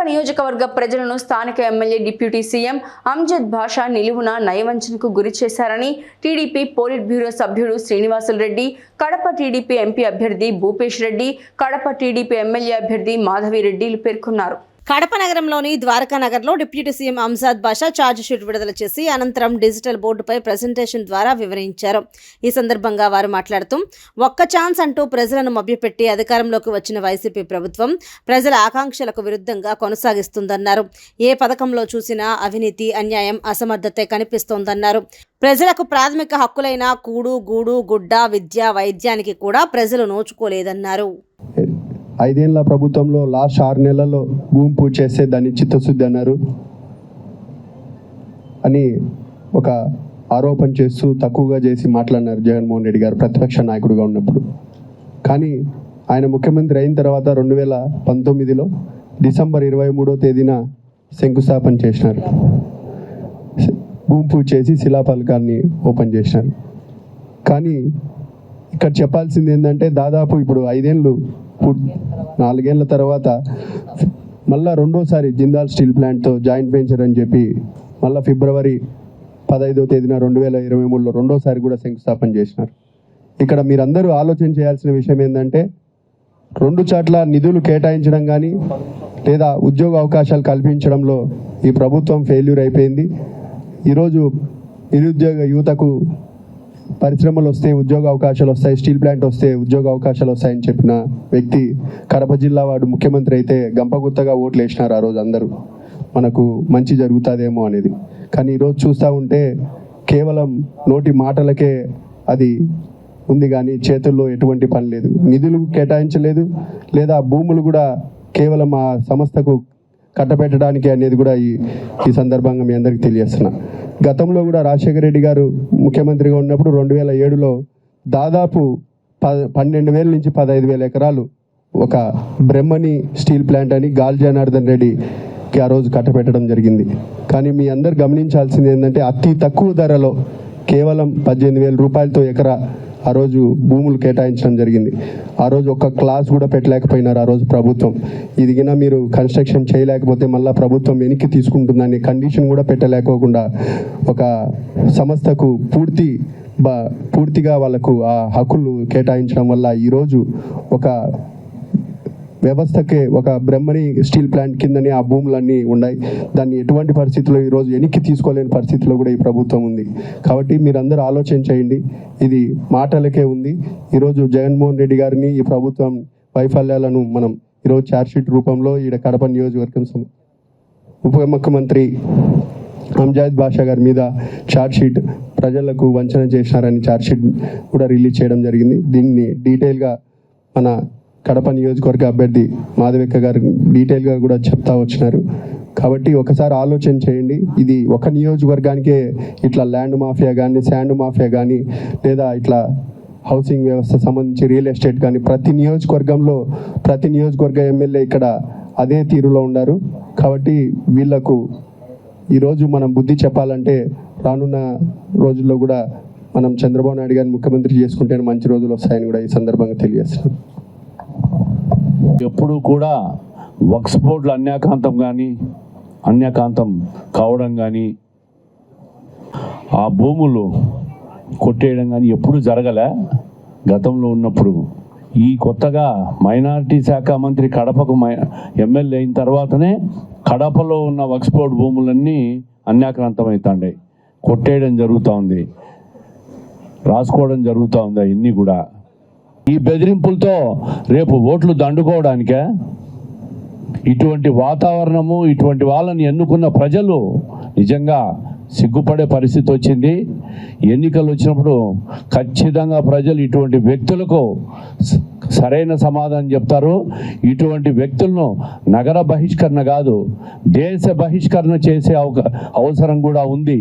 నియోజకవర్గ ప్రజలను స్థానిక ఎమ్మెల్యే డిప్యూటీ సీఎం అంజద్ బాషా నిలువున నయవంచనకు గురి చేశారని టీడీపీ పోలిట్ బ్యూరో సభ్యుడు శ్రీనివాసులు రెడ్డి, కడప టీడీపీ ఎంపీ అభ్యర్థి భూపేష్ రెడ్డి, కడప టీడీపీ ఎమ్మెల్యే అభ్యర్థి మాధవి రెడ్డిలు పేర్కొన్నారు. కడప నగరంలోని ద్వారకా నగర్లో డిప్యూటీ సీఎం అంజద్ బాషా ఛార్జ్ షీట్ విడుదల చేసి అనంతరం డిజిటల్ బోర్డుపై ప్రెజెంటేషన్ ద్వారా వివరించారు. ఈ సందర్భంగా వారు మాట్లాడుతూ ఒక్క ఛాన్స్ అంటూ ప్రజలను మభ్యపెట్టి అధికారంలోకి వచ్చిన వైసీపీ ప్రభుత్వం ప్రజల ఆకాంక్షలకు విరుద్ధంగా కొనసాగిస్తుందన్నారు. ఏ పథకంలో చూసినా అవినీతి, అన్యాయం, అసమర్థతే కనిపిస్తోందన్నారు. ప్రజలకు ప్రాథమిక హక్కులైన కూడు, గూడు, గుడ్డ, విద్య, వైద్యానికి కూడా ప్రజలు నోచుకోలేదన్నారు. 5 ఏళ్ల ప్రభుత్వంలో లాస్ట్ 6 నెలల్లో భూమి పూజ చేస్తే దాన్ని చిత్తశుద్ధి అన్నారు అని ఒక ఆరోపణ చేస్తూ తక్కువగా చేసి మాట్లాడినారు జగన్మోహన్ రెడ్డి గారు ప్రతిపక్ష నాయకుడిగా ఉన్నప్పుడు. కానీ ఆయన ముఖ్యమంత్రి అయిన తర్వాత 2019లో డిసెంబర్ 23వ తేదీన శంకుస్థాపన చేసినారు. భూమి పూజ చేసి శిలాఫలకాన్ని ఓపెన్ చేసినారు. కానీ ఇక్కడ చెప్పాల్సింది ఏంటంటే దాదాపు ఇప్పుడు 5 ఏళ్ళు 4 ఏళ్ల తర్వాత మళ్ళా రెండోసారి జిందాల్ స్టీల్ ప్లాంట్తో జాయింట్ వెంచర్ అని చెప్పి మళ్ళీ ఫిబ్రవరి 15వ తేదీన 2023లో రెండోసారి కూడా శంకుస్థాపన చేసినారు. ఇక్కడ మీరందరూ ఆలోచన చేయాల్సిన విషయం ఏంటంటే 2 చోట్ల నిధులు కేటాయించడం కానీ లేదా ఉద్యోగ అవకాశాలు కల్పించడంలో ఈ ప్రభుత్వం ఫెయిల్యూర్ అయిపోయింది. ఈరోజు నిరుద్యోగ యువతకు పరిశ్రమలు వస్తే ఉద్యోగ అవకాశాలు వస్తాయి, స్టీల్ ప్లాంట్ వస్తే ఉద్యోగ అవకాశాలు వస్తాయని చెప్పిన వ్యక్తి కడప జిల్లా వాడు ముఖ్యమంత్రి అయితే గంపగుత్తగా ఓట్లు వేసినారు. ఆ రోజు అందరూ మనకు మంచి జరుగుతుందేమో అనేది. కానీ ఈరోజు చూస్తూ ఉంటే కేవలం నోటి మాటలకే అది ఉంది కానీ చేతుల్లో ఎటువంటి పని లేదు. నిధులు కేటాయించలేదు, లేదా భూములు కూడా కేవలం ఆ సంస్థకు కట్టబెట్టడానికి అనేది కూడా ఈ సందర్భంగా మీ అందరికీ తెలియజేస్తున్నా. గతంలో కూడా రాజశేఖర రెడ్డి గారు ముఖ్యమంత్రిగా ఉన్నప్పుడు 2007లో దాదాపు 12,000 నుంచి 15,000 ఎకరాలు ఒక బ్రహ్మణి స్టీల్ ప్లాంట్ అని గాలి జనార్దన్ రెడ్డికి ఆ రోజు కట్టబెట్టడం జరిగింది. కానీ మీ అందరు గమనించాల్సింది ఏంటంటే అతి తక్కువ ధరలో కేవలం 18,000 రూపాయలతో ఎకరా ఆ రోజు భూములు కేటాయించడం జరిగింది. ఆ రోజు ఒక్క క్లాస్ కూడా పెట్టలేకపోయినారు ఆ రోజు ప్రభుత్వం. ఇదిగినా మీరు కన్స్ట్రక్షన్ చేయలేకపోతే మళ్ళీ ప్రభుత్వం వెనక్కి తీసుకుంటుందని కండిషన్ కూడా పెట్టలేకోకుండా ఒక సంస్థకు పూర్తిగా వాళ్ళకు ఆ హక్కులు కేటాయించడం వల్ల ఈరోజు ఒక వ్యవస్థకే ఒక బ్రహ్మణి స్టీల్ ప్లాంట్ కిందనే ఆ భూములన్నీ ఉన్నాయి. దాన్ని ఎటువంటి పరిస్థితుల్లో ఈరోజు వెనక్కి తీసుకోలేని పరిస్థితిలో కూడా ఈ ప్రభుత్వం ఉంది. కాబట్టి మీరందరూ ఆలోచన చేయండి. ఇది మాటలకే ఉంది. ఈరోజు జగన్మోహన్ రెడ్డి గారిని ఈ ప్రభుత్వం వైఫల్యాలను మనం ఈరోజు ఛార్జ్షీట్ రూపంలో ఈడ కడప నియోజకవర్గం ఉప ముఖ్యమంత్రి అంజద్ బాషా గారి మీద ఛార్జ్షీట్ ప్రజలకు వంచన చేసినారని ఛార్జ్షీట్ కూడా రిలీజ్ చేయడం జరిగింది. దీన్ని డీటెయిల్గా మన కడప నియోజకవర్గ అభ్యర్థి మాధవిక్క గారు డీటెయిల్గా కూడా చెప్తా వచ్చినారు. కాబట్టి ఒకసారి ఆలోచన చేయండి. ఇది ఒక నియోజకవర్గానికే ఇట్లా ల్యాండ్ మాఫియా కానీ, శాండ్ మాఫియా కానీ, లేదా ఇట్లా హౌసింగ్ వ్యవస్థ సంబంధించి రియల్ ఎస్టేట్ కానీ ప్రతి నియోజకవర్గ ఎమ్మెల్యే ఇక్కడ అదే తీరులో ఉన్నారు. కాబట్టి వీళ్లకు ఈరోజు మనం బుద్ధి చెప్పాలంటే రానున్న రోజుల్లో కూడా మనం చంద్రబాబు నాయుడు గారిని ముఖ్యమంత్రి చేసుకుంటే మంచి రోజులు వస్తాయని కూడా ఈ సందర్భంగా తెలియజేస్తున్నాం. ఎప్పుడు కూడా వక్ఫ్ బోర్డులు అన్యాకాంతం కావడం కానీ, ఆ భూములు కొట్టేయడం కానీ ఎప్పుడు జరగలే గతంలో ఉన్నప్పుడు. ఈ కొత్తగా మైనారిటీ శాఖ మంత్రి కడపకు ఎమ్మెల్యే అయిన తర్వాతనే కడపలో ఉన్న వక్ఫ్ బోర్డు భూములన్నీ అన్యాక్రాంతం అవుతాయి, కొట్టేయడం జరుగుతూ ఉంది, రాసుకోవడం జరుగుతూ ఉంది. అవన్నీ కూడా ఈ బెదిరింపులతో రేపు ఓట్లు దండుకోవడానికే ఇటువంటి వాతావరణము, ఇటువంటి వాళ్ళని ఎన్నుకున్న ప్రజలు నిజంగా సిగ్గుపడే పరిస్థితి వచ్చింది. ఎన్నికలు వచ్చినప్పుడు ఖచ్చితంగా ప్రజలు ఇటువంటి వ్యక్తులకు సరైన సమాధానం చెప్తారు. ఇటువంటి వ్యక్తులను నగర బహిష్కరణ కాదు, దేశ బహిష్కరణ చేసే అవసరం కూడా ఉంది.